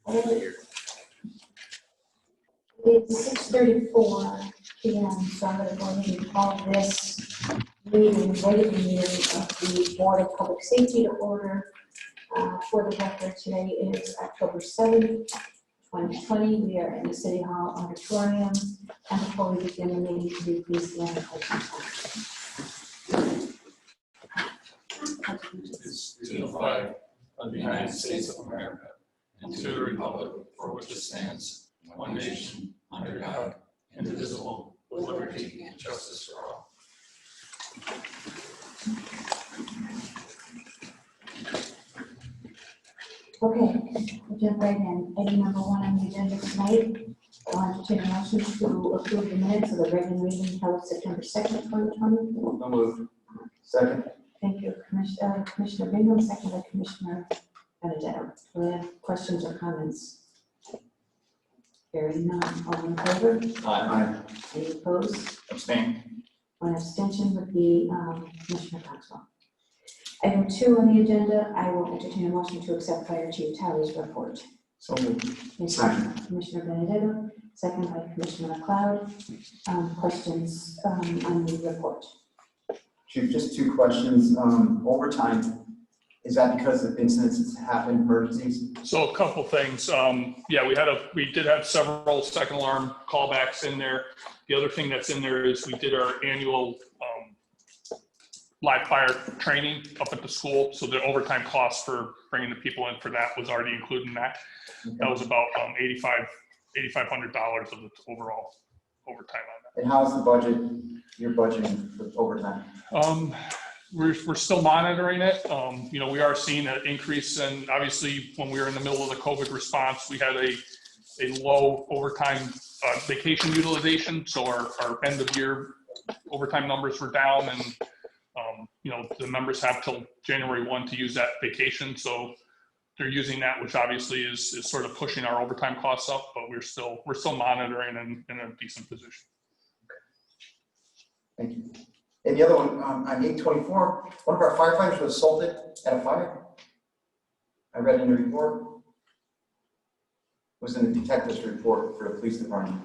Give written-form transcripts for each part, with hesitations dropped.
It's 6:34 p.m. So I'm going to go ahead and call this meeting, regular meeting of the Board of Public Safety to order. For the record, today is October 7th, 2020. We are in the City Hall auditorium. And before we begin the meeting, could you please stand and pledge To the flag of the United States of America and to the republic for which it stands, one nation, under God, indivisible, with liberty and justice for all. Okay, we'll jump right in. Item number 1 on the agenda tonight. I'll entertain a motion to approve the minutes of the regular meeting held September 2nd, 2020. So moved. Second. Thank you, Commissioner Bingham, second by Commissioner Benedetto. Do we have questions or comments? Hearing none. All in favor? Aye. Any opposed? Abstain. One abstention would be Commissioner Coxwell. Item 2 on the agenda, I will entertain a motion to accept Fire Chief Talley's report. So moved. Thank you, Second. Commissioner Benedetto, second by Commissioner McLeod. Questions on the report? Chief, just 2 questions. Overtime, is that because of incidents that happen, emergencies? So a couple things. Yeah, we did have several second alarm callbacks in there. The other thing that's in there is we did our annual live fire training up at the school. So the overtime cost for bringing the people in for that was already included in that. Okay. That was about $8,500 of the overall overtime on that. And how's the budget, your budgeting for overtime? We're still monitoring it. You know, we are seeing an increase, and obviously when we were in the middle of the COVID response, we had a low overtime vacation utilization. So our end of year overtime numbers were down, and you know, the members have till January 1 to use that vacation. So they're using that, which obviously is sort of pushing our overtime costs up, but we're still monitoring and in a decent position. Thank you. And the other one, on 8/24, one of our firefighters was assaulted at a fire. I read in the report. It was in the detective's report for the police department.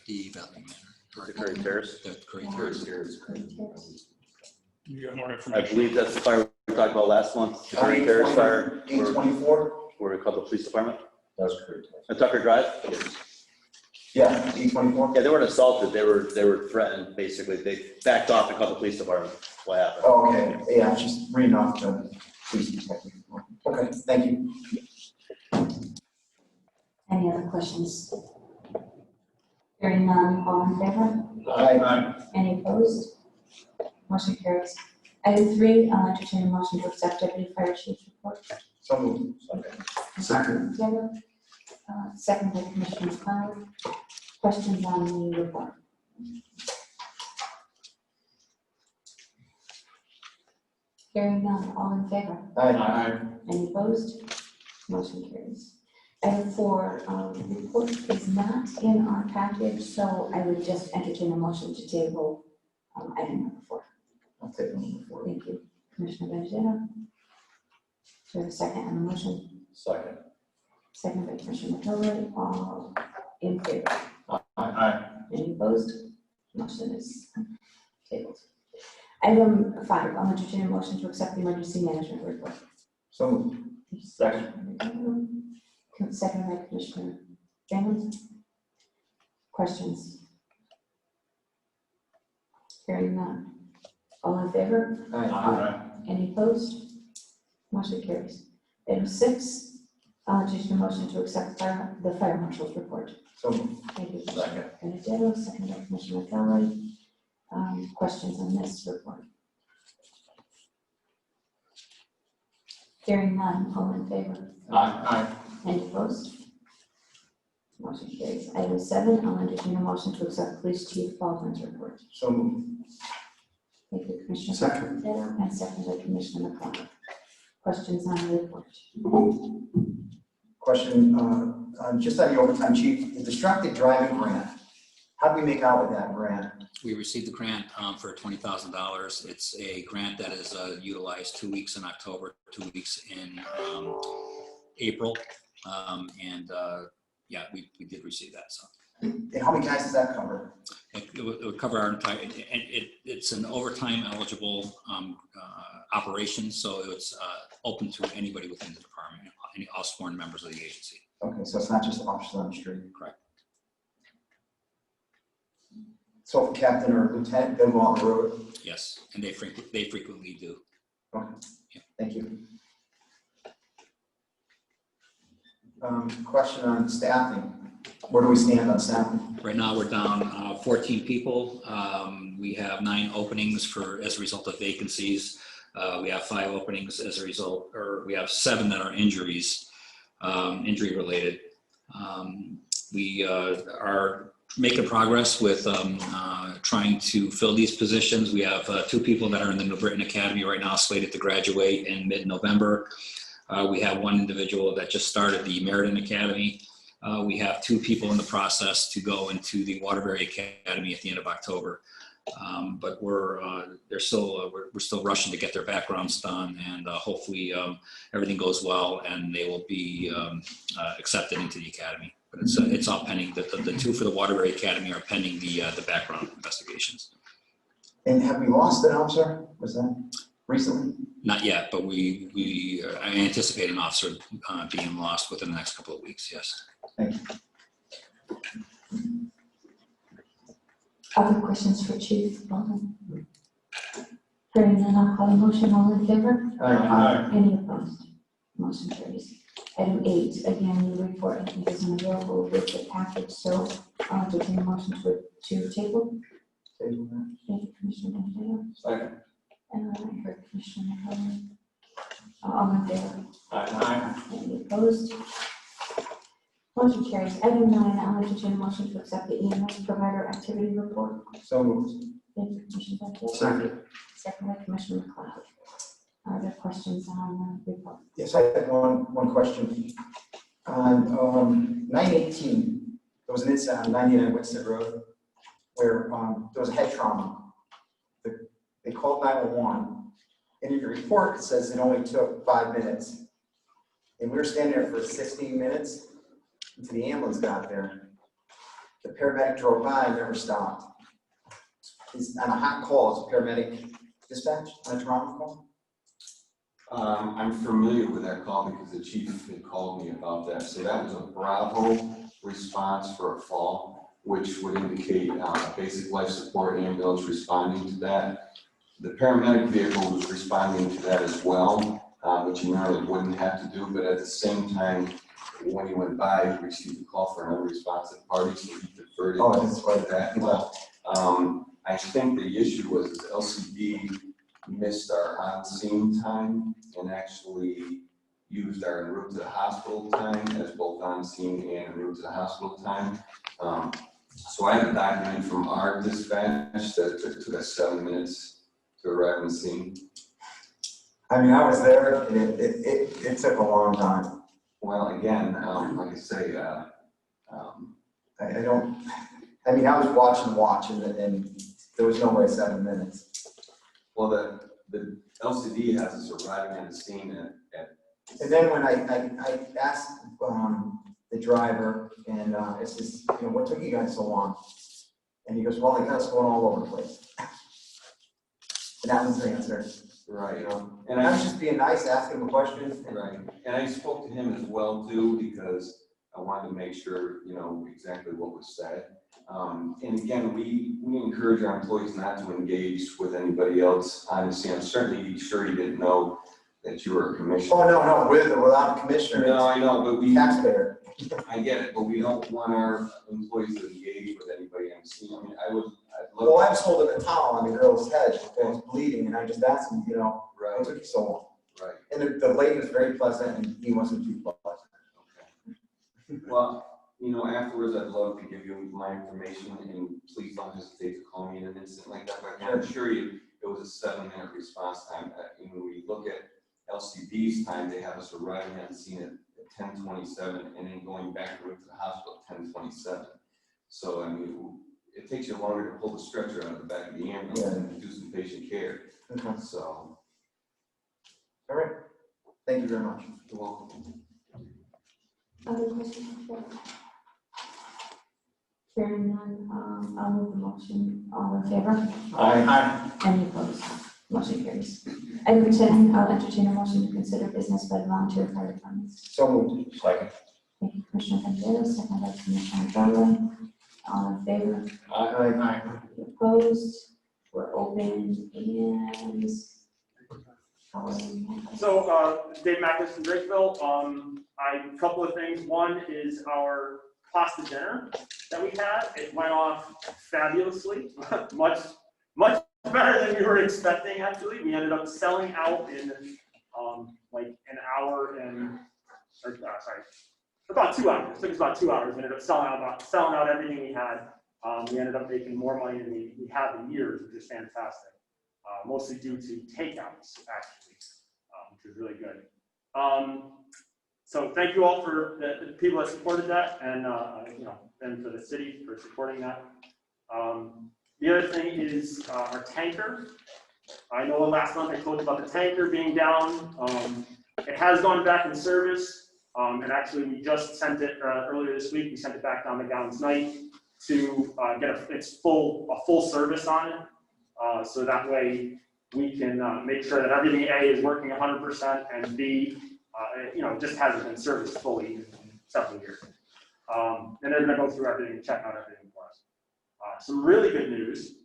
The Curry Terrace. Curry Terrace. You got more I information? believe that's the fire we talked about last month, the Curry Terrace fire, 8/24? where we called the police department. That was Curry Terrace. At Tucker Drive? Yeah, 8/24? Yeah, they weren't assaulted, they were threatened, basically. They backed off and called the police department. What happened? Oh, okay. Yeah, I'm just reading off the police detective report. Okay, thank you. Any other questions? Hearing none, all in favor? Aye. Any opposed? Motion carries. Item 3, I'll entertain a motion to accept Deputy Fire Chief's report. So moved. Second. Second by Commissioner McLeod. Questions on the report? Hearing none, all in favor? Aye. Any opposed? Motion carries. Item 4, report is not in our package, so I would just entertain a motion to table item number 4. I'll take number 4. Thank you, Commissioner Benedetto. Do you have a second on the motion? Second. Second by Commissioner McLeod. All in favor? Aye. Any opposed? Motion is tabled. Item 5, I'll entertain a motion to accept the emergency management report. So moved. Second. Second by Commissioner Bingham. Questions? Hearing none. All in favor? Aye. Any opposed? Motion carries. Item 6, I'll entertain a motion to accept the fire marshal's report. So moved. Thank you, Commissioner Benedetto, second by Commissioner McLeod. Questions on this report? Hearing none, all in favor? Aye. Any opposed? Motion carries. Item 7, I'll entertain a motion to accept Police Chief Baldwin's report. So moved. Thank you, Commissioner Second. Benedetto, and second by Commissioner McLeod. Questions on the report? Question, just on the overtime, Chief, the distracted driving grant, how do we make out with that grant? We received the grant for $20,000. It's a grant that is utilized 2 weeks in October, 2 weeks in April. Yeah, we did receive that, so. And how many guys does that cover? It would cover our entire, and it's an overtime eligible operation, so it's open to anybody within the department, all sworn members of the agency. Okay, so it's not just officers on the street. Correct. So if captain or lieutenant, they'll go on the road? Yes, and they frequently do. Okay, Yeah. thank you. Question on staffing. Where do we stand on staffing? Right now, we're down 14 people. We have 9 openings as a result of vacancies. We have 5 openings as a result, or we have 7 that are injuries, injury related. We are making progress with trying to fill these positions. We have 2 people that are in the New Britain Academy right now, slated to graduate in mid-November. We have 1 individual that just started the Meriden Academy. We have 2 people in the process to go into the Waterbury Academy at the end of October. But we're still rushing to get their backgrounds done, and hopefully everything goes well and they will be accepted into the academy. But it's all pending. The 2 for the Waterbury Academy are pending the background investigations. And have we lost an officer? Was that recently? Not yet, but I anticipate an officer being lost within the next couple of weeks. Yes. Thank you. Other questions for Chief Baldwin? Hearing none, I'll call a motion. All in favor? Aye. Any opposed? Motion carries. Item 8, again, the report I think isn't available with the package, so I'll entertain a motion to table. Thank you, Commissioner Dandeo. Second. And I heard Commissioner McCollum. All in favor? Aye. Any opposed? Motion carries. Item 9, I'll entertain a motion to accept the EMS provider activity report. So moved. Thank you, Commissioner Dandeo. Second. Second by Commissioner McLeod. Are there questions on the report? Yes, I have one question. On 918, there was an incident on 99 Winston Road where there was a head trauma. They called 911, and in your report it says it only took 5 minutes. And we were standing there for 16 minutes until the ambulance got there. The paramedic drove by and never stopped. He's on a hot call, it's a paramedic dispatch on a trauma call. I'm familiar with that call because the chief had called me about that. So that was a Bravo response for a fall, which would indicate basic life support ambulance responding to that. The paramedic vehicle was responding to that as well, which you normally wouldn't have to do. But at the same time, when he went by, he received a call for an unresponsive party, so he deferred it. Oh, that's why that. Well, I think the issue was LCD missed our on-scene time and actually used our en route to the hospital time as both on-scene and en route to the hospital time. So I have a document from our dispatch that it took us 7 minutes to arrive on the scene. I mean, I was there, and it took a long time. Well, again, like I say, I was watching, and there was no way 7 minutes. well, the LCD has us arriving on the scene at And then when I asked the driver, and I says, what took you guys so long? And he goes, well, they got us going all over the place. And that was the answer. right. And I was just being nice, asking him a question. Right, and I spoke to him as well too, because I wanted to make sure, exactly what was said. And again, we encourage our employees not to engage with anybody else. Honestly, I'm certainly sure you didn't know that you were a commissioner. Oh, no, with or without a commissioner. No, I know, but we, Taxpayer. I get it, but we don't want our employees to engage with anybody on the scene. I mean, I'd love. Well, I was holding a towel on the girl's head, it was bleeding, and I just asked him, what Right, took you so long? right, And the lady was very pleasant, and he wasn't too pleasant. okay. Well, afterwards, I'd love to give you my information, and please don't hesitate to call me in an incident like that. But I can assure you, it was a 7-minute response time. When we look at LCD's time, they have us arriving on the scene at 10:27, and then going back to the hospital at 10:27. So, it takes you longer to pull the stretcher out of the back of the ambulance and do some patient care. Okay. So, All right. Thank you very much. you're welcome. Other questions? Hearing none, I'll move the motion. All in favor? Aye. Any opposed? Motion carries. Item 10, I'll entertain a motion to consider business by the volunteer fire departments. So moved. Second. Thank you, Commissioner Pendergrass, second by Commissioner Dreyer. All in favor? Aye. Any opposed? We're open and. So, Dave Mackis from Drakeville. A couple of things. One is our pasta dinner that we had. It went off fabulously, much better than we were expecting. Actually, we ended up selling out in like an hour and, about 2 hours. It took us about 2 hours. We ended up selling out everything we had. We ended up making more money than we have in years, which is fantastic. Mostly due to takeouts, actually, which is really good. So thank you all for the people that supported that, and and for the city for supporting that. The other thing is our tanker. I know last month I told you about the tanker being down. It has gone back in service, and actually we just sent it earlier this week. We sent it back down to Gallons Night to get a full service on it. So that way we can make sure that everything A is working 100% and B, just hasn't been serviced fully in several years. And they're going to go through everything and check out everything for us. Some really good news.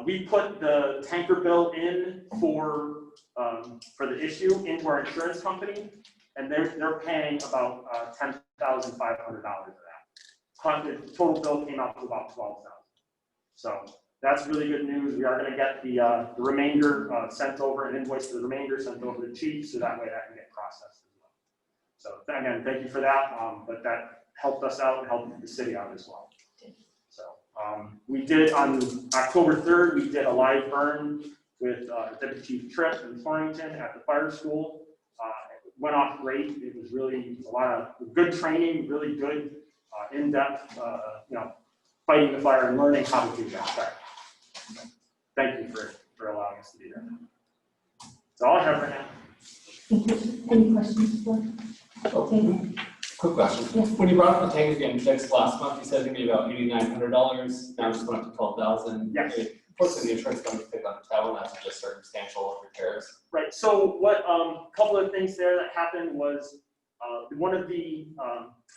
We put the tanker bill in for the issue into our insurance company, and they're paying about $10,500 of that. The total bill came out to about $12,000. So that's really good news. We are going to get the remainder sent over, an invoice for the remainder sent over to the chief, so that way that can get processed as well. So again, thank you for that. But that helped us out and helped the city out as well. So we did on October 3rd, we did a live burn with Deputy Chief Tripp in Torrington at the fire school. It went off great. It was really a lot of good training, really good in-depth, fighting the fire and learning how to do that. Thank you for allowing us to be there. That's all I have right now. Any questions for David? Quick question. Yes. When you brought up the tank getting fixed last month, you said it's gonna be about $8,900. Now it's just went up to $12,000. Yes. Fortunately, the insurance company picked up the tab on that to just circumstantial repairs. Right. So what? Couple of things there that happened was one of the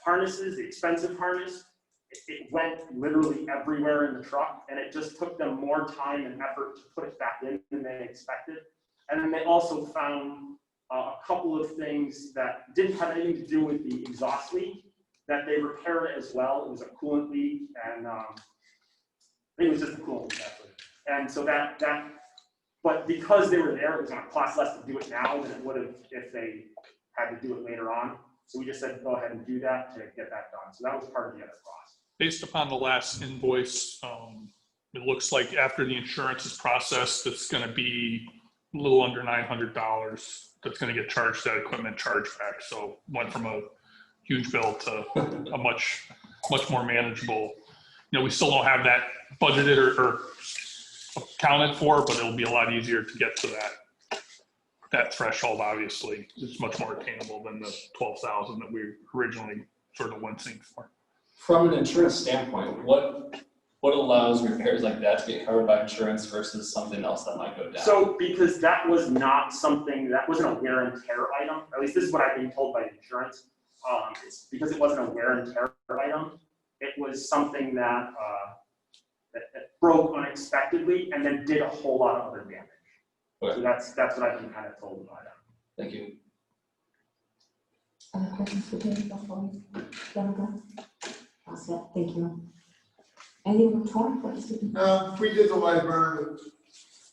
harnesses, the expensive harness, it went literally everywhere in the truck, and it just took them more time and effort to put it back in than they expected. And then they also found a couple of things that didn't have anything to do with the exhaust leak that they repaired as well. It was a coolant leak, and I think it was just a coolant leak actually. And so but because they were there, it was going to cost less to do it now than it would have if they had to do it later on. So we just said, go ahead and do that to get that done. So that was part of the other cost. Based upon the last invoice, it looks like after the insurance is processed, it's going to be a little under $900 that's going to get charged that equipment chargeback. So went from a huge bill to a much more manageable. We still don't have that budgeted or accounted for, but it'll be a lot easier to get to that threshold. Obviously, it's much more attainable than the 12,000 that we originally sort of wincing for. From an insurance standpoint, what allows repairs like that to get covered by insurance versus something else that might go down? So because that was not something, that wasn't a wear and tear item, at least this is what I've been told by insurance. It's because it wasn't a wear and tear item. It was something that, that broke unexpectedly and then did a whole lot of other damage. Okay. So that's what I've been kind of told about it. Thank you. Other questions for David before we go? Awesome. Thank you. Anything for Tor? We did the live burn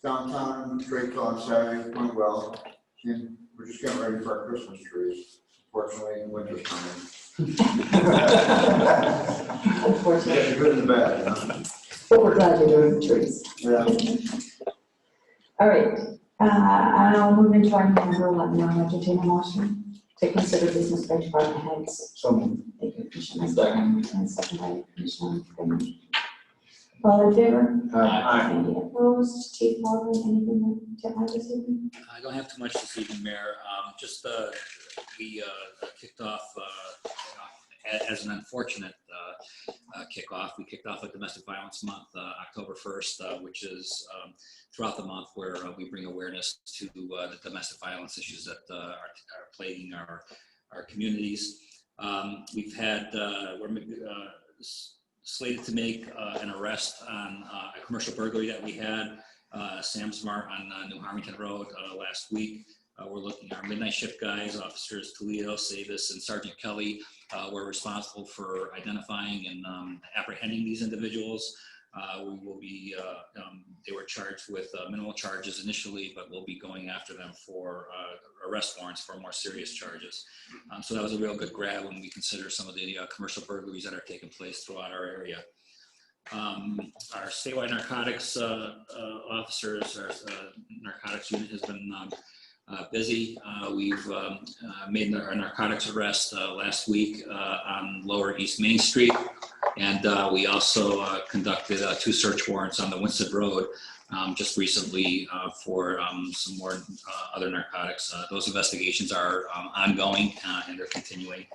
downtown, great on Saturday, went well. And we're just getting ready for our Christmas trees. Fortunately, winter's coming. Unfortunately, Getting good and bad, but we're glad you're doing the trees. Yeah. All right, I'll move into our number 1 now, entertain a motion to consider business by department heads. So moved. Thank you, Commissioner. Second. And second by Commissioner Goodman. All in favor? Aye. Any opposed? Chief Marlin, anything to add this evening? I don't have too much this evening, Mayor. Just we kicked off as an unfortunate kickoff. We kicked off a Domestic Violence Month, October 1st, which is throughout the month where we bring awareness to the domestic violence issues that are plaguing our communities. We've had we're slated to make an arrest on a commercial burglary that we had, Sam's Mart on New Harmington Road last week. We're looking, our midnight shift guys, Officers Toledo, Savis, and Sergeant Kelly were responsible for identifying and apprehending these individuals. We will be, they were charged with minimal charges initially, but we'll be going after them for arrest warrants for more serious charges. So that was a real good grab when we consider some of the commercial burglaries that are taking place throughout our area. Our statewide narcotics officers, our narcotics unit has been busy. We've made our narcotics arrest last week on Lower East Main Street. And we also conducted 2 search warrants on the Winston Road just recently for some more other narcotics. Those investigations are ongoing and they're continuing.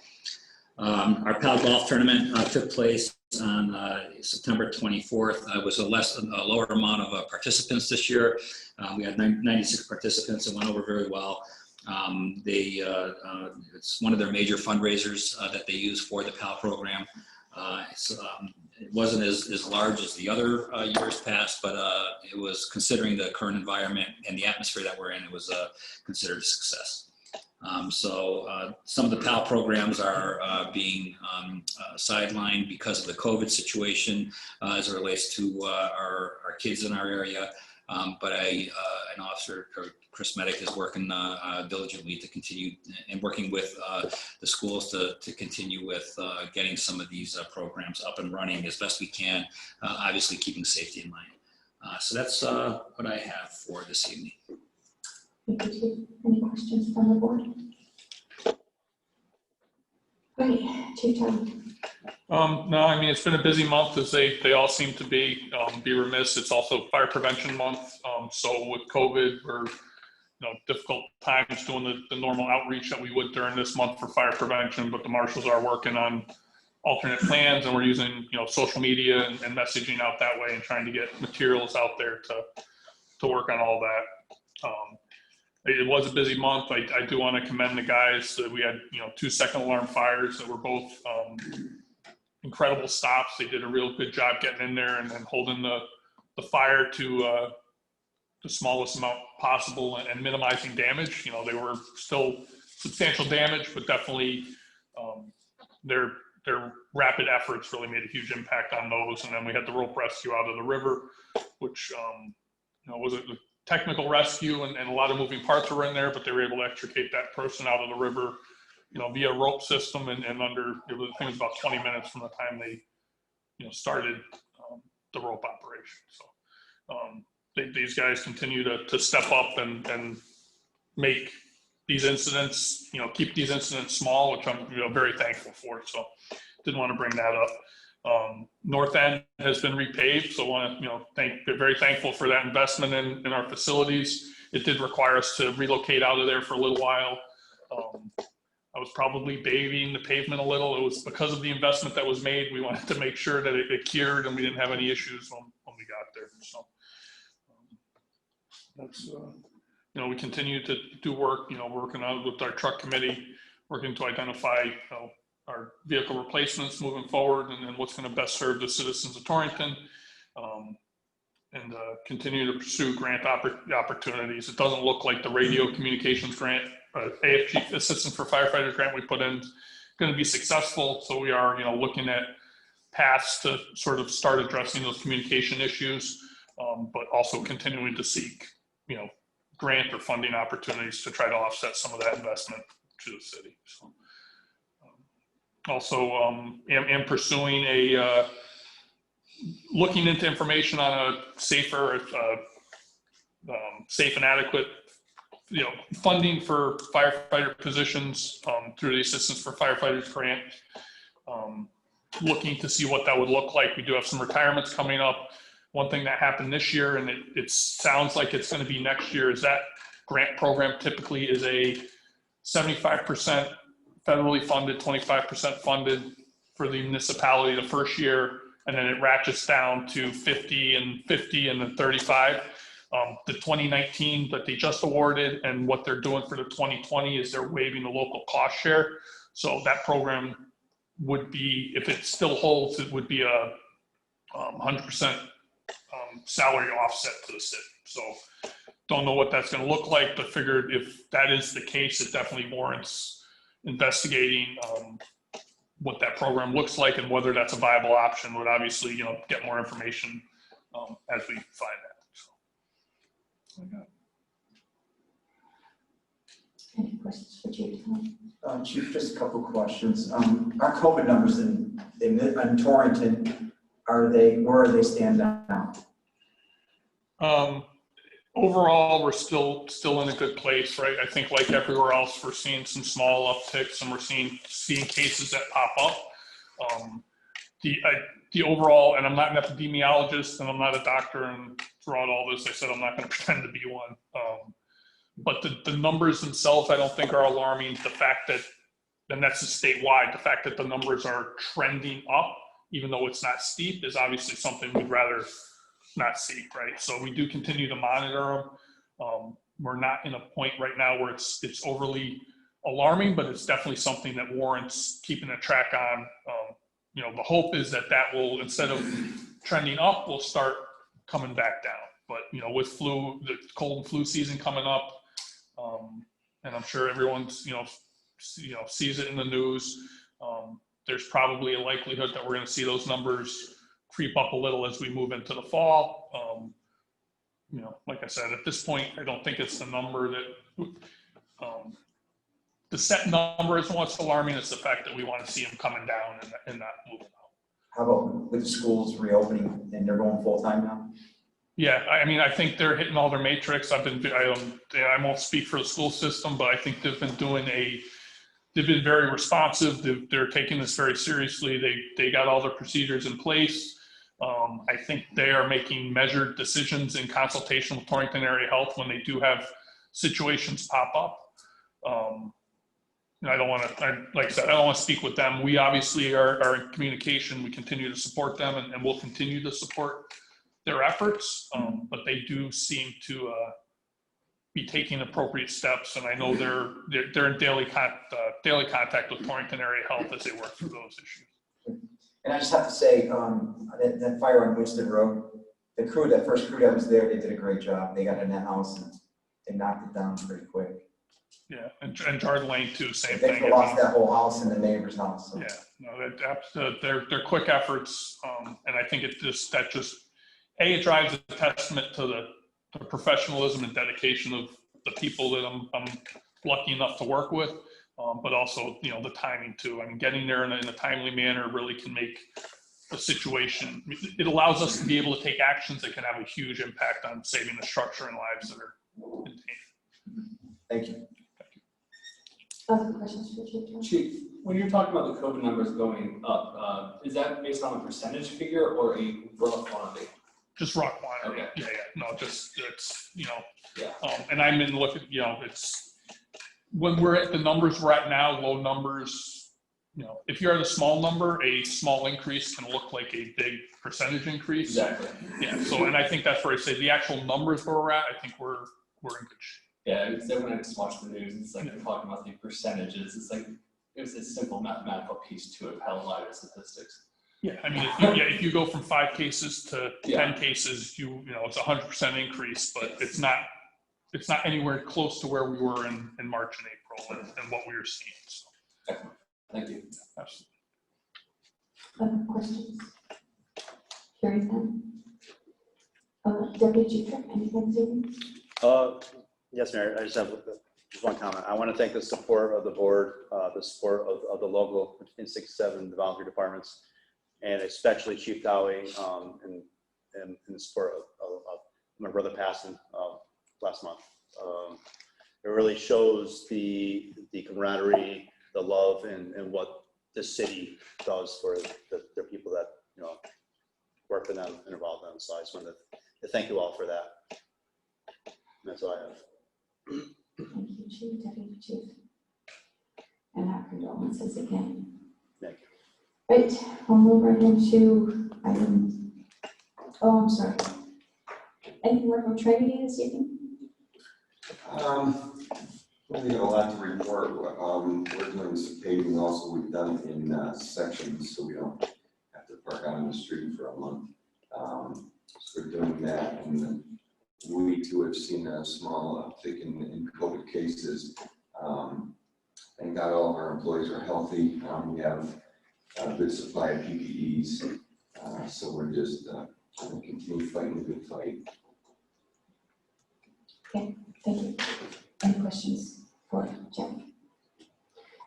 Our PAL golf tournament took place on September 24th. It was a lower amount of participants this year. We had 96 participants and went over very well. It's one of their major fundraisers that they use for the PAL program. It wasn't as large as the other years past, but it was, considering the current environment and the atmosphere that we're in, it was considered a success. Some of the PAL programs are being sidelined because of the COVID situation as it relates to our kids in our area. But an officer, Chris Medic, is working diligently to continue and working with the schools to continue with getting some of these programs up and running as best we can, obviously keeping safety in mind. So that's what I have for this evening. Thank you, Chief. Any questions from the board? Okay, Chief Tony. No, I mean, it's been a busy month, as they all seem to be remiss. It's also Fire Prevention Month. So with COVID, we're difficult times doing the normal outreach that we would during this month for fire prevention, but the marshals are working on alternate plans, and we're using social media and messaging out that way and trying to get materials out there to work on all that. It was a busy month. I do want to commend the guys. We had 2 second alarm fires that were both incredible stops. They did a real good job getting in there and holding the fire to the smallest amount possible and minimizing damage. They were still substantial damage, but definitely their rapid efforts really made a huge impact on those. And then we had the rope rescue out of the river, which was a technical rescue, and a lot of moving parts were in there, but they were able to extricate that person out of the river, via rope system, and under, I think it was about 20 minutes from the time they, started the rope operation. So these guys continue to step up and make these incidents, keep these incidents small, which I'm very thankful for. So didn't want to bring that up. North End has been repaved, so I want to very thankful for that investment in our facilities. It did require us to relocate out of there for a little while. I was probably babying the pavement a little. It was because of the investment that was made. We wanted to make sure that it cured and we didn't have any issues when we got there. So that's we continue to do work. Working on with our truck committee, working to identify our vehicle replacements moving forward, and what's going to best serve the citizens of Torrington, and continue to pursue grant opportunities. It doesn't look like the radio communications grant, AFG Assistance for Firefighters grant we put in, is going to be successful. So we are, looking at paths to sort of start addressing those communication issues, but also continuing to seek, grant or funding opportunities to try to offset some of that investment to the city. So. Also, am pursuing looking into information on a safer, safe and adequate, funding for firefighter positions through the Assistance for Firefighters grant. Looking to see what that would look like. We do have some retirements coming up. One thing that happened this year, and it sounds like it's going to be next year, is that grant program typically is a 75% federally funded, 25% funded for the municipality the first year, and then it ratchets down to 50 and 50 and then 35. The 2019 that they just awarded and what they're doing for the 2020 is they're waiving the local cost share. So that program would be, if it still holds, it would be a 100% salary offset to the city. So don't know what that's going to look like, but figured if that is the case, it definitely warrants investigating what that program looks like and whether that's a viable option. Would obviously, get more information as we find that. So, Any questions for Chief? Chief, just a couple of questions. Our COVID numbers in Torrington, where are they stand now? Overall, we're still in a good place, right? I think like everywhere else, we're seeing some small upticks and we're seeing cases that pop up. The overall, and I'm not an epidemiologist and I'm not a doctor, and throughout all this, I said I'm not going to pretend to be one. But the numbers themselves, I don't think are alarming. The fact that, and that's statewide, the fact that the numbers are trending up, even though it's not steep, is obviously something we'd rather not see, right? So we do continue to monitor them. We're not in a point right now where it's overly alarming, but it's definitely something that warrants keeping a track on. The hope is that will, instead of trending up, will start coming back down. But with the cold and flu season coming up, and I'm sure everyone's sees it in the news. There's probably a likelihood that we're going to see those numbers creep up a little as we move into the fall. Like I said, at this point, I don't think it's the number that the set number isn't what's alarming. It's the fact that we want to see them coming down and not moving up. How about with the schools reopening and they're going full time now? Yeah, I think they're hitting all their matrix. I won't speak for the school system, but I think they've been very responsive. They're taking this very seriously. They got all their procedures in place. I think they are making measured decisions in consultation with Torrington Area Health when they do have situations pop up. I don't want to, like I said, I don't want to speak with them. We obviously are in communication. We continue to support them and we'll continue to support their efforts. But they do seem to be taking appropriate steps. And I know they're in daily contact with Torrington Area Health as they work through those issues. And I just have to say, that fire on Winston Road, that first crew that was there, they did a great job. They got in that house and they knocked it down pretty quick. Yeah, and Jordan Lane too, same they thing. Lost that whole house and the neighbor's house. So. Yeah, no, they're quick efforts, and I think it drives a testament to the professionalism and dedication of the people that I'm lucky enough to work with, but also the timing too. Getting there in a timely manner really can make the situation. It allows us to be able to take actions that can have a huge impact on saving the structure and lives that are contained. Thank you. Other questions for Chief? Chief, when you're talking about the COVID numbers going up, is that based on a percentage figure or a raw quantity? Just raw quantity. Okay. Yeah. No, just it's Yeah. And I'm in look at it's when we're at the numbers we're at now, low numbers. If you're at a small number, a small increase can look like a big percentage increase. Exactly. Yeah. So, and I think that's where I say the actual numbers where we're at, I think we're in good shape. Yeah, because when I just watch the news, it's like they're talking about the percentages. It's like it's a simple mathematical piece to it, how live statistics. Yeah, if you go from 5 cases to 10 cases, it's 100% increase, but it's not anywhere close to where we were in March and April and what we were seeing. So. Excellent. Thank you. Absolutely. Other questions? Hearing none. Deputy Chief, anything to say? Yes, Mayor, I just have one comment. I want to thank the support of the board, the support of the local in 6-7, the volunteer departments, and especially Chief Dowie and the support of my brother passing last month. It really shows the camaraderie, the love, and what the city does for the people that work with them and involve them. So I just wanted to thank you all for that. And that's all I have. Thank you, Chief, Deputy Chief. And our condolences again. Thank you. Right, we'll move right into item, oh, I'm sorry. Anything more from training this evening? We got a lot to report. We're doing some paving also. We've done it in sections, so we don't have to park out on the street for a month. So we're doing that, and then we too have seen a small uptick in COVID cases. Thank God all of our employees are healthy. We have a good supply of PPEs, so we're just going to continue fighting the good fight. Okay, thank you. Any questions for Jeff?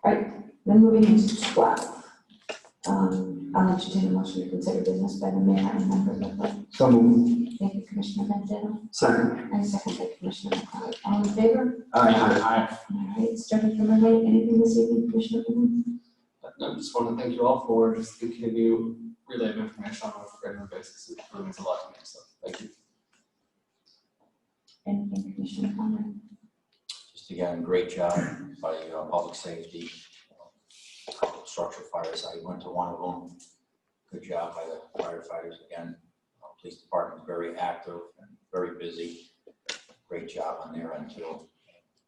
All right, then moving into 12. I'll entertain a motion to consider business by the mayor and members of the. So moved. Thank you, Commissioner Vendetta. Second. And second by Commissioner McLeod. All in favor? Aye. All right, starting from everybody, anything this evening, Commissioner Goodwin? I just want to thank you all for just the continued relay of information on a regular basis. It really means a lot to me, so thank you. Anything, Commissioner Conrad? Just again, great job by public safety. Structure fires, I went to one of them. Good job by the firefighters again. Police department is very active and very busy. Great job on their end too.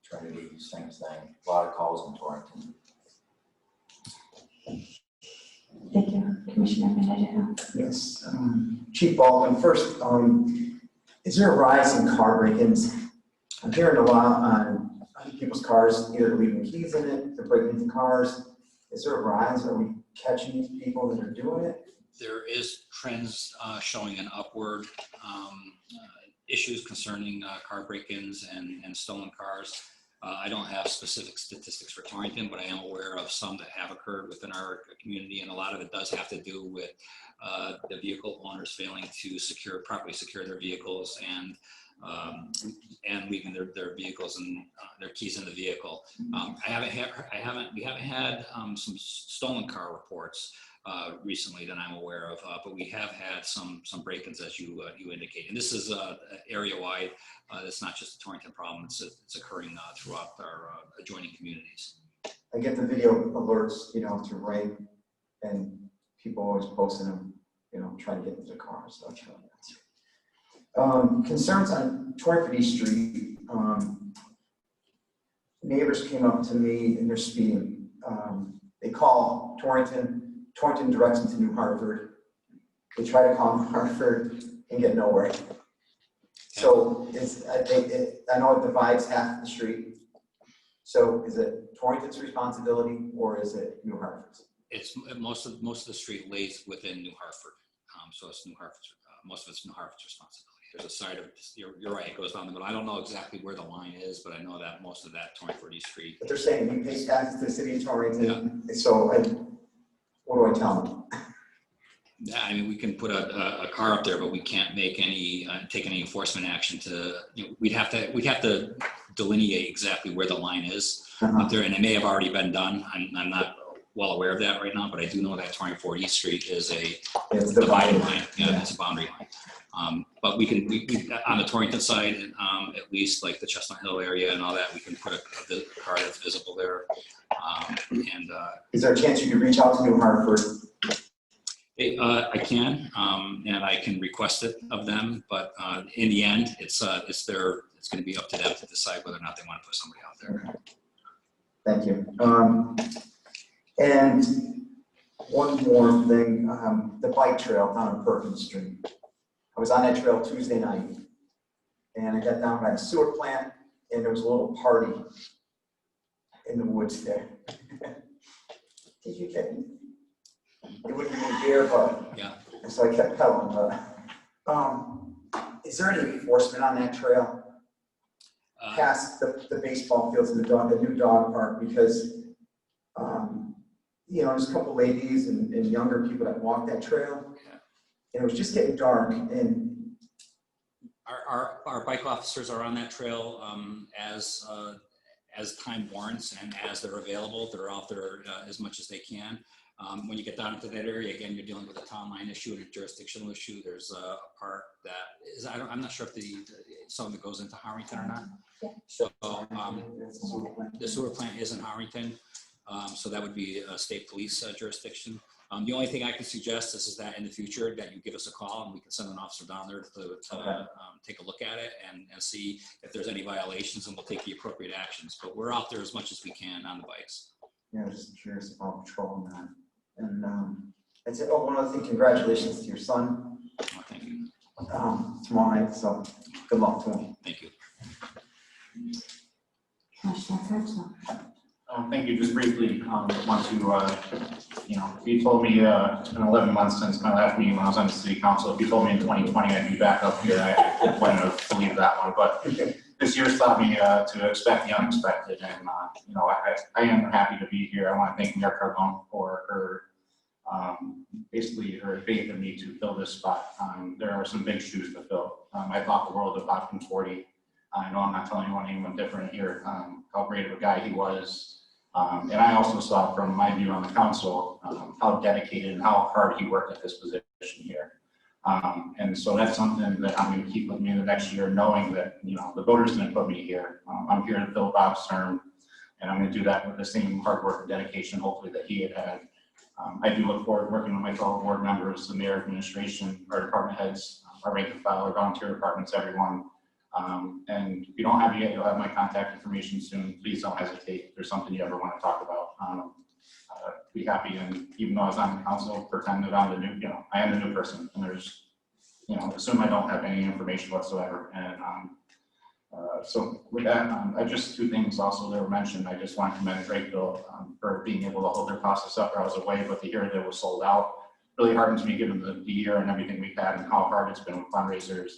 Trinity, same thing. A lot of calls in Torrington. Thank you, Commissioner Vendetta. Yes, Chief Baldwin, first, is there a rise in car break-ins? I'm hearing a lot on people's cars, either leaving keys in it, they're breaking into cars. Is there a rise? Are we catching these people that are doing it? There is trends showing an upward issues concerning car break-ins and stolen cars. I don't have specific statistics for Torrington, but I am aware of some that have occurred within our community, and a lot of it does have to do with the vehicle owners failing to properly secure their vehicles and leaving their vehicles and their keys in the vehicle. We haven't had some stolen car reports recently that I'm aware of, but we have had some break-ins, as you indicate. And this is area-wide. It's not just a Torrington problem. It's occurring throughout our adjoining communities. I get the video alerts, to Ring, and people always posting them, trying to get into cars. So concerns on Torrington East Street. Neighbors came up to me and they're speeding. They call Torrington directs them to New Hartford. They try to call New Hartford and get nowhere. So I know it divides half the street. So is it Torrington's responsibility or is it New Hartford's? It's most of the street lays within New Hartford, so it's New Hartford's. Most of it's New Hartford's responsibility. There's a side of you're right. It goes down the middle. I don't know exactly where the line is, but I know that most of that Torrington East Street. But they're saying we pay taxes to the city of Torrington. Yeah. So what do I tell them? I mean, we can put a car up there, but we can't make take any enforcement action to. We'd have to delineate exactly where the line is up there, and it may have already been done. I'm not well aware of that right now, but I do know that Torrington East Street is a dividing line. Yeah, it's a boundary line. But we on the Torrington side, at least like the Chestnut Hill area and all that, we can put a car that's visible there. Is there a chance you could reach out to New Hartford? I can, and I can request it of them, but in the end, it's going to be up to them to decide whether or not they want to put somebody out there. Thank you. And one more thing, the bike trail down on Perkins Street. I was on that trail Tuesday night, and I got down by the sewer plant, and there was a little party in the woods there. Did you get me? It wouldn't give me beer, but yeah. So I kept pedaling. But is there any enforcement on that trail past the baseball fields and the new dog park? Because there's a couple ladies and younger people that walk that trail, and it was just getting dark. And our bike officers are on that trail as as time warrants and as they're available, they're out there as much as they can. When you get down into that area, again, you're dealing with a town line issue and a jurisdictional issue. There's a part that is, I'm not sure if something that goes into Torrington or not. So the sewer plant is in Torrington, so that would be a state police jurisdiction. The only thing I can suggest is that in the future that you give us a call and we can send an officer down there to take a look at it and see if there's any violations, and we'll take the appropriate actions. But we're out there as much as we can on the bikes. Yeah, I'm just curious about patrolling that. And I'd say, oh, one other thing, congratulations to your son Oh, thank you. tomorrow night, so good luck to him. Thank you. Commissioner Torrington. Thank you. Just briefly, want to, if you told me it's been 11 months since my last meeting when I was on the city council, if you told me in 2020 I'd be back up here, I wouldn't have believed that one. But this year's taught me to expect the unexpected, and I am happy to be here. I want to thank Mayor Carbone for her basically her faith in me to fill this spot. There are some big shoes to fill. I thought the world of Option 40. I know I'm not telling anyone different here how great of a guy he was. And I also saw from my view on the council how dedicated and how hard he worked at this position here. And so that's something that I'm going to keep with me in the next year, knowing that the voters didn't put me here. I'm here to fill Bob's term, and I'm going to do that with the same hard work and dedication, hopefully, that he had. I do look forward to working with my fellow board members, the mayor, administration, our department heads, our rank and file, our volunteer departments, everyone. And if you don't have it yet, you'll have my contact information soon. Please don't hesitate if there's something you ever want to talk about. Be happy, and even though I was on the council, pretend that I'm the new, I am the new person, and there's, assume I don't have any information whatsoever. And so with that, just two things also that were mentioned. I just want to commend Drakeville for being able to hold their process up. I was away, but to hear that it was sold out really hardens me, given the year and everything we've had and how hard it's been with fundraisers.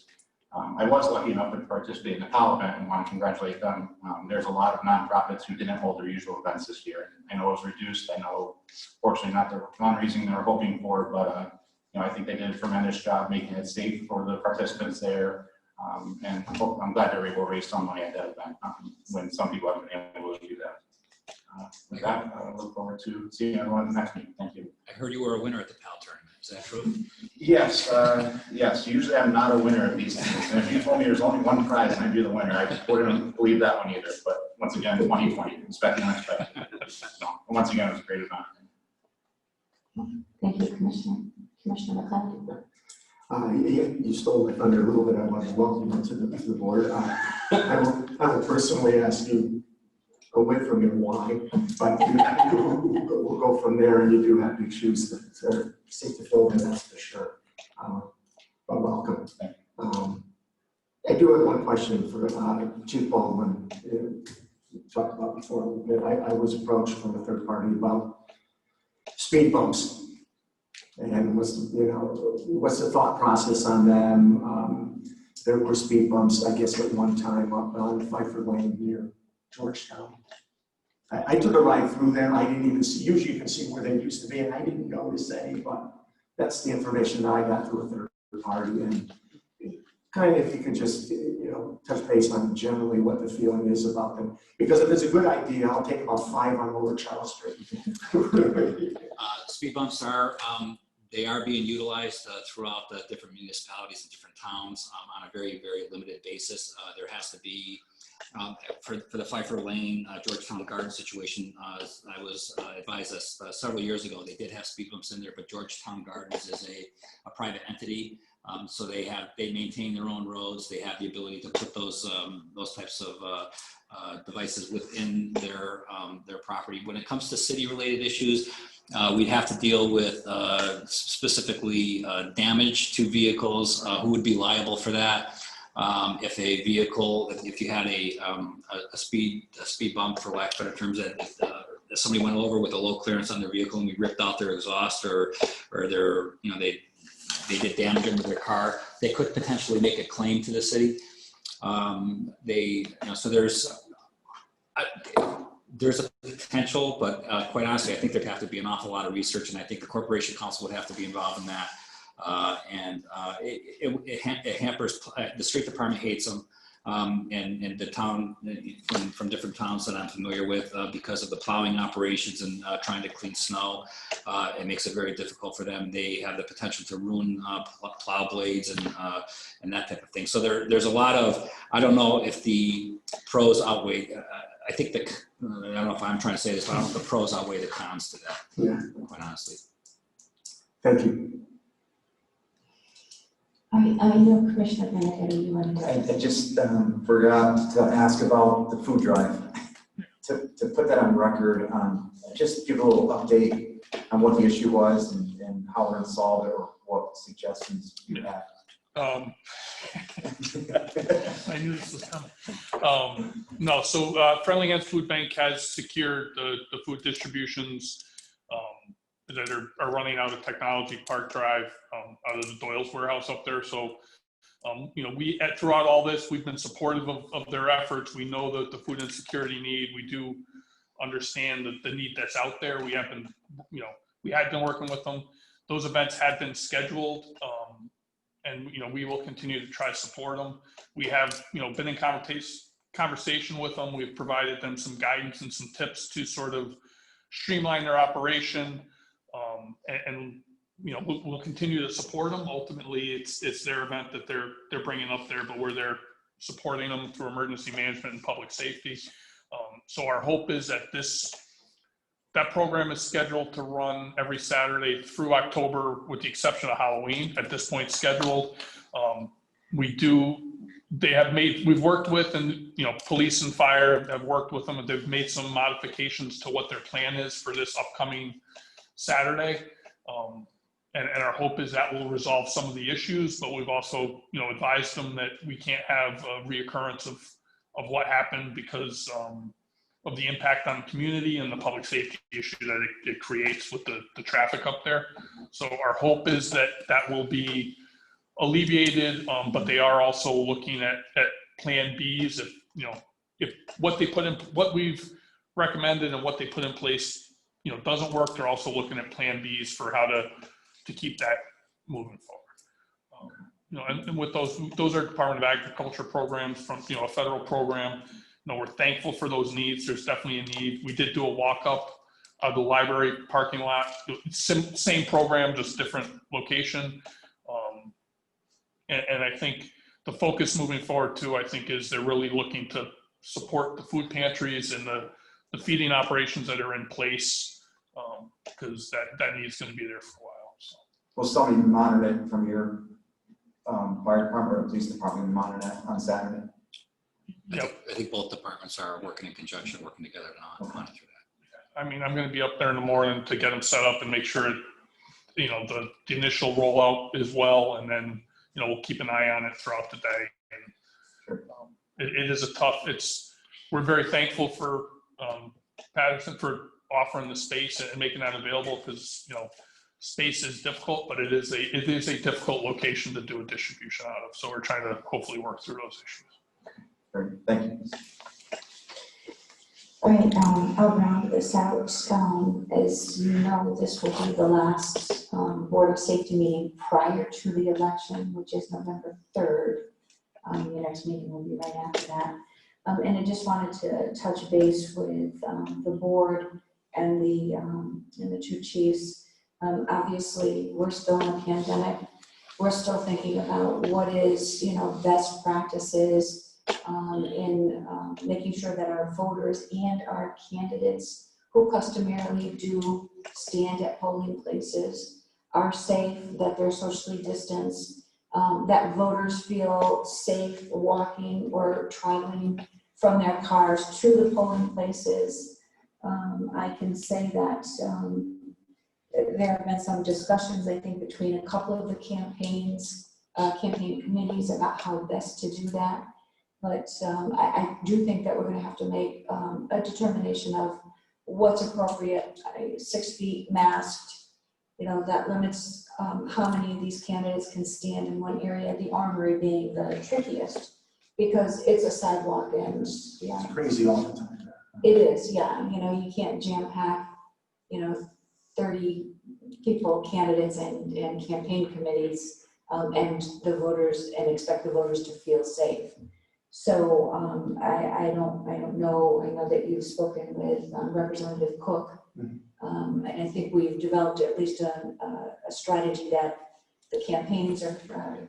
I was lucky enough to participate in the PAL event and want to congratulate them. There's a lot of nonprofits who didn't hold their usual events this year. I know it was reduced. I know, fortunately, not the fundraising they were hoping for, but I think they did a tremendous job making it safe for the participants there. And I'm glad they were able to raise some money at that event when some people haven't been able to do that. With that, I look forward to seeing everyone at the next meeting. Thank you. I heard you were a winner at the PAL tournament. Is that true? Yes, yes. Usually I'm not a winner of these things. And if you told me there's only one prize and I'd be the winner, I wouldn't believe that one either. But once again, 2020, expecting unexpected. So once again, it was a great event. Thank you, Commissioner. Commissioner McLeod. You stole my thunder a little bit. I want to welcome you to the board. I will personally ask you away from your why, but we'll go from there. And you do have big shoes to seek to fill in, that's for sure. But welcome. I do have one question for Chief Baldwin. You talked about before a little bit. I was approached from a third party about speed bumps. And what's the thought process on them? There were speed bumps, I guess, at one time up on Pfeiffer Lane near Georgetown. I took a ride through there. I didn't even see. Usually, you can see where they used to be, and I didn't notice any. But that's the information that I got through a third party. And kind of, if you could just touch base on generally what the feeling is about them. Because if it's a good idea, I'll take about 5 on Lower Charles Street. Speed bumps are they are being utilized throughout the different municipalities and different towns on a very, very limited basis. There has to be, for the Pfeiffer Lane, Georgetown Garden situation, I was advised us several years ago, they did have speed bumps in there, but Georgetown Gardens is a private entity. So they maintain their own roads. They have the ability to put those types of devices within their property. When it comes to city-related issues, we'd have to deal with specifically damage to vehicles. Who would be liable for that? If a vehicle, if you had a speed bump, for lack of better terms, that somebody went over with a low clearance on their vehicle and we ripped out their exhaust or their they did damage into their car, they could potentially make a claim to the city. So there's a potential, but quite honestly, I think there'd have to be an awful lot of research, and I think the Corporation Council would have to be involved in that. It hampers, the street department hates them. and the town, from different towns that I'm familiar with, because of the plowing operations and trying to clean snow, it makes it very difficult for them. They have the potential to ruin plow blades and that type of thing. So there's a lot of, I don't know if the pros outweigh, I think I don't know if I'm trying to say this, but I don't know if the pros outweigh the cons to that, Yeah, quite honestly. thank you. I know Commissioner Bennett, you wanted to. I just forgot to ask about the food drive. To put that on record, just give a little update on what the issue was and how we're gonna solve it, or what suggestions you have. I knew this was coming. No, so Friendly Against Food Bank has secured the food distributions that are running out of Technology Park Drive, out of the Doyle's warehouse up there. So, you know, throughout all this, we've been supportive of their efforts. We know that the food insecurity need, we do understand the need that's out there. We have been, you know, we had been working with them. Those events had been scheduled, and, you know, we will continue to try to support them. We have, you know, been in conversation with them. We've provided them some guidance and some tips to sort of streamline their operation. And you know, we'll continue to support them. Ultimately, it's their event that they're bringing up there, but we're there supporting them through emergency management and public safety. So our hope is that that program is scheduled to run every Saturday through October, with the exception of Halloween. At this point, scheduled. We've worked with, and you know, police and fire have worked with them, and they've made some modifications to what their plan is for this upcoming Saturday. And our hope is that will resolve some of the issues, but we've also, you know, advised them that we can't have a reoccurrence of what happened because of the impact on the community and the public safety issue that it creates with the traffic up there. So our hope is that will be alleviated, but they are also looking at plan Bs. If, you know, if what we've recommended and what they put in place, you know, doesn't work, they're also looking at plan Bs for how to keep that moving forward. You know, and with those are Department of Agriculture programs from, you know, a federal program. You know, we're thankful for those needs. There's definitely a need. We did do a walk up of the library parking lot, same program, just different location. And I think the focus moving forward too, I think, is they're really looking to support the food pantries and the feeding operations that are in place, because that need's going to be there for a while. So. Will somebody monitor it from your fire department or police department, monitor that on Saturday? Yep. I think both departments are working in conjunction, working together to monitor that. I mean, I'm going to be up there in the morning to get them set up and make sure, you know, the initial rollout is well, and then, you know, we'll keep an eye on it throughout the day. And, it is a tough. We're very thankful for Patterson for offering the space and making that available, because, you know, space is difficult, but it is a difficult location to do a distribution out of. So we're trying to hopefully work through those issues. Great, thank you. All right, I'll round this out. As you know, this will be the last Board of Safety meeting prior to the election, which is November 3rd. Your next meeting will be right after that. And I just wanted to touch base with the board and the two chiefs. Obviously, we're still in a pandemic. We're still thinking about what is, you know, best practices in making sure that our voters and our candidates who customarily do stand at polling places are safe, that they're socially distanced, that voters feel safe walking or traveling from their cars to the polling places. I can say that there have been some discussions, I think, between a couple of the campaign committees about how best to do that. But I do think that we're going to have to make a determination of what's appropriate. 6 feet masked, you know, that limits how many of these candidates can stand in one area, the Armory being the trickiest, because it's a sidewalk and, yeah. It's crazy all the time. It is, yeah. You know, you can't jam pack, you know, 30 people, candidates and campaign committees, and the voters, and expect the voters to feel safe. So I don't know, I know that you've spoken with Representative Cook. And I think we've developed at least a strategy that the campaigns are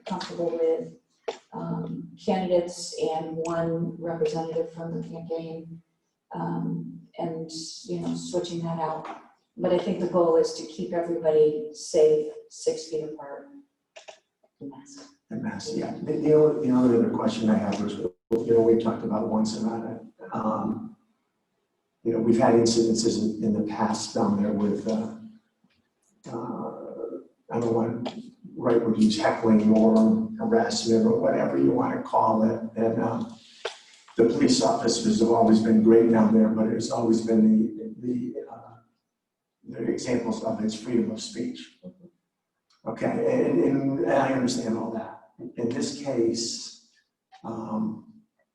comfortable with, candidates and one representative from the campaign, and, you know, switching that out. But I think the goal is to keep everybody safe, 6 feet apart. And mask, yeah. The only other question I have was, you know, we talked about once about it. You know, we've had incidences in the past down there with, I don't want to right would use heckling or harassment or whatever you want to call it. And the police officers have always been great down there, but it's always been the examples of its freedom of speech. Okay, and I understand all that. In this case,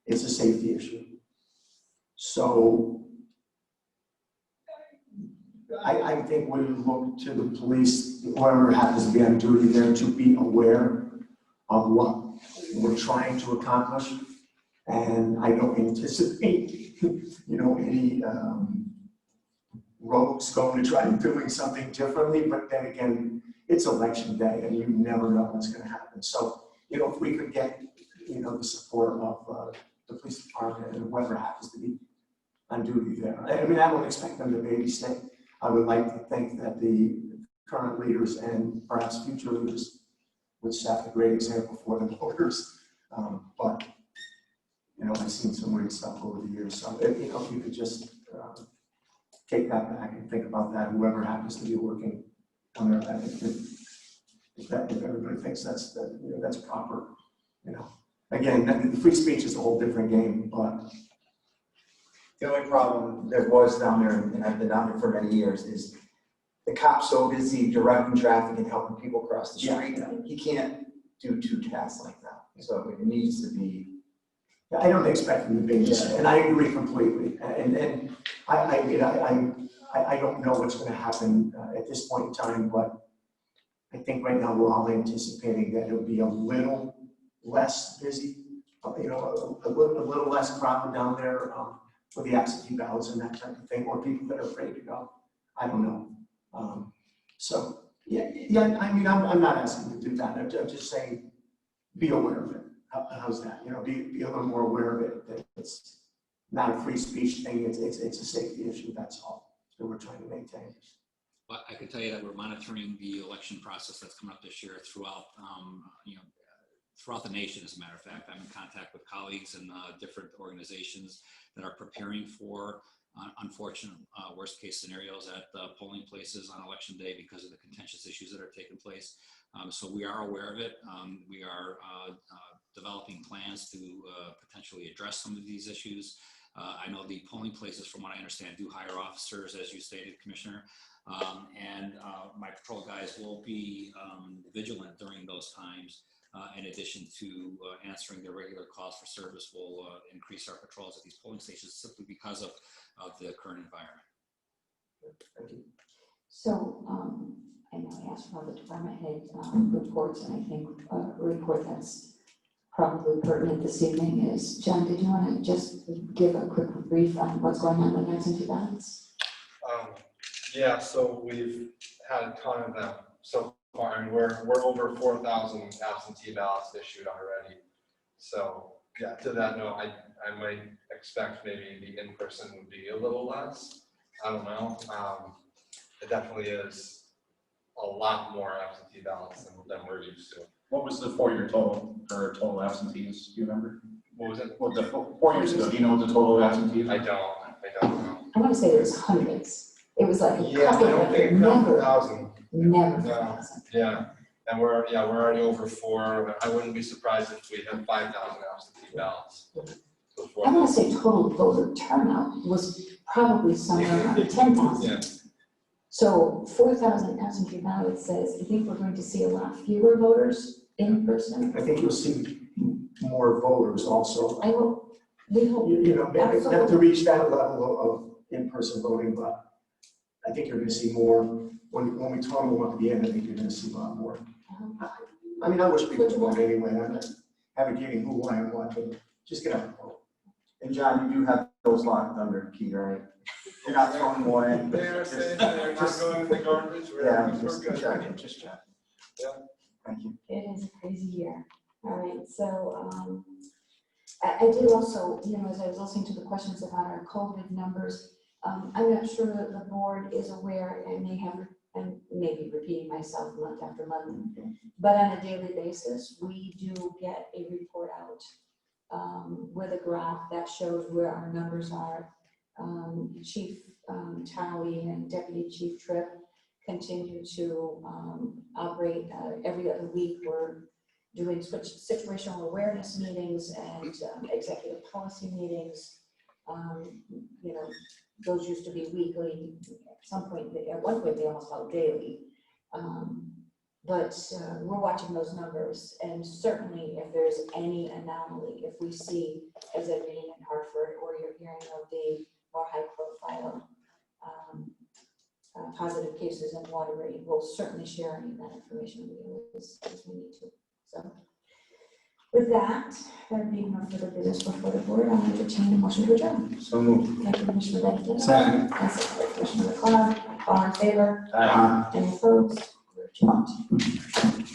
it's a safety issue. So I think we look to the police, whoever happens to be on duty there, to be aware of what we're trying to accomplish. And I don't anticipate, you know, any rogues going to try doing something differently. But then again, it's election day and you never know what's going to happen. So, you know, if we could get, you know, the support of the police department and whoever happens to be on duty there. I mean, I don't expect them to babysit. I would like to think that the current leaders and perhaps future leaders would set a great example for the voters. But, you know, I've seen some weird stuff over the years. So, you know, if you could just take that back and think about that, whoever happens to be working on their, if everybody thinks that's, you know, that's proper, you know. Again, the free speech is a whole different game, but The only problem there was down there, and I've been down there for many years, is the cop's so busy directing traffic and helping people cross the street. Yeah. He can't do 2 tasks like that. So it needs to be. I don't expect them to babysit, and I agree completely. And I mean, I don't know what's going to happen at this point in time, but I think right now we're all anticipating that it'll be a little less busy, you know, a little less crowded down there for the absentee ballots and that type of thing, or people that are afraid to go. I don't know. So yeah. I mean, I'm not asking you to do that. I'm just saying, be aware of it. How's that? You know, be a little more aware of it. That it's not a free speech thing. It's a safety issue. That's all that we're trying to maintain. But I can tell you that we're monitoring the election process that's coming up this year throughout, you know, throughout the nation. As a matter of fact, I'm in contact with colleagues in different organizations that are preparing for unfortunate worst case scenarios at polling places on election day because of the contentious issues that are taking place. So we are aware of it. We are developing plans to potentially address some of these issues. I know the polling places, from what I understand, do hire officers, as you stated, Commissioner. And my patrol guys will be vigilant during those times. In addition to answering their regular calls for service, we'll increase our patrols at these polling stations simply because of the current environment. Thank you. So I know I asked for the department head reports, and I think a report that's probably pertinent this evening is, John, did you want to just give a quick brief on what's going on with absentee ballots? Yeah, so we've had a ton of them so far. I mean, we're over 4,000 absentee ballots issued already. So yeah, to that note, I might expect maybe the in-person would be a little less. I don't know. It definitely is a lot more absentee ballots than we're used to. What was the 4-year total, or total absentees, do you remember? What was it? Well, the 4 years ago, do you know what the total of absentees? I don't know. I want to say there's hundreds. It was like a Yeah, couple, I don't think a couple thousand. never No. 1,000. Yeah, and we're already over 4. I wouldn't be surprised if we had 5,000 absentee ballots. I want to say total voter turnout was probably somewhere around 10,000. Yeah. So 4,000 absentee ballots says, I think we're going to see a lot fewer voters in person. I think you'll see more voters also. I hope, we hope. You know, maybe not to reach that level of in-person voting, but I think you're going to see more. When we total them up at the end, I think you're going to see a lot more. I mean, I wish people would vote anyway. I'm not advocating who, why, and what, but Just gonna, and John, you do have those locked under key, right? You're not throwing them away. They're saying they're not going in the garbage, Yeah, we're just good. checking, just checking. Yeah. Thank you. It is a crazy year. All right, so I did also, as I was listening to the questions about our COVID numbers, I'm not sure that the board is aware and maybe repeating myself month after month, but on a daily basis, we do get a report out with a graph that shows where our numbers are. Chief Towie and Deputy Chief Tripp continue to operate every other week. We're doing situational awareness meetings and executive policy meetings. Those used to be weekly. At one point, they almost felt daily. But we're watching those numbers, and certainly if there's any anomaly, if we see, as I'm reading in Hartford, or you're hearing of the more high-profile positive cases in Waterbury, we'll certainly share any of that information with you as we need to. So, with that, there being no further business before the board, I'll entertain a motion to adjourn. So moved. Thank you, Commissioner Bennett. Second. Commissioner McLeod. All in favor? Any opposed? We're adjourned.